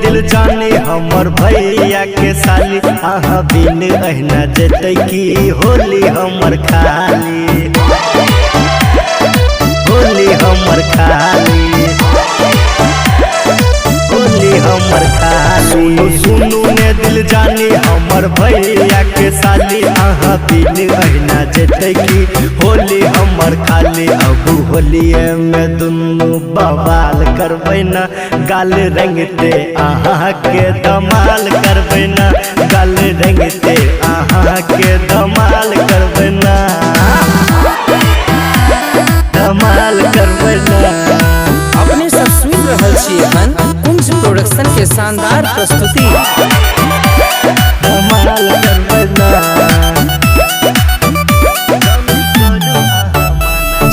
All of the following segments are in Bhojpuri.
दिल जाने हमर भैया के साली अहाँ बिन अहिना जेतै की होली हमर खाली होली हमर खाली होली हमर खाली सुनू ने दिल जाने हमर भैया के साली अहाँ बिन अहिना जेतै की होली हमर खाली अब होलिये में दुनू बवाल करबै ना गाल रंगते अहाँ के धमाल करबै ना गाल रंगते अहाँ के धमाल करबै ना धमाल करबै ना। अपने सब सुन रहल छी एखन कुंज प्रोडक्शन के शानदार प्रस्तुति। धमाल करबै ना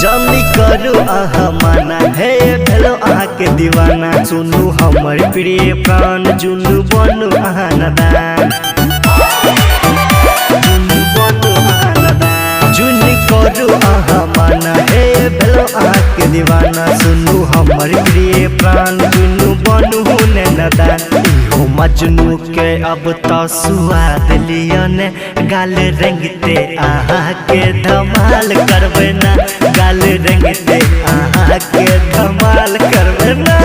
जल्दी करू अहाँ माना हे भेलो अहाँ के दीवाना सुनू हमर प्रिय प्राण जुनू बनू अहाँ नदान जुनू बनू अहाँ नदान जुनी करू अहाँ माना हे भेलो अहाँ के दीवाना सुनू हमर प्रिय प्राण जुनू बनू ने नदान इहो मजनू के अब तो स्वाद लियो ने गाल रंगते अहाँ के धमाल करबै ना गाल रंगते अहाँ के धमाल करबै ना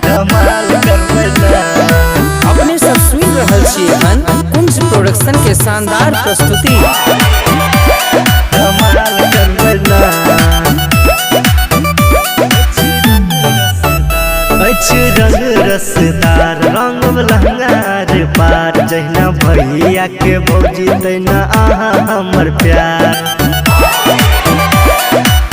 धमाल करबै ना। अपने सब सुन रहल छी एखन कुंज प्रोडक्शन के शानदार प्रस्तुति। धमाल करबै ना रंग रसदार रंग लहंगार पार जहिना भैया के भौजी तहिना अहाँ हमर प्यार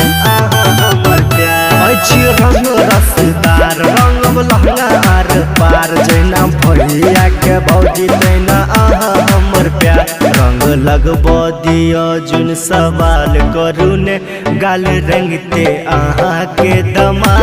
अहाँ हमर प्यार अछि रंग रसदार रंग लहंगार पार जहिना भैया के भौजी तहिना अहाँ हमर प्यार रंग लगबो दियो जुन सवाल करू ने गाल रंगते अहाँ के धमाल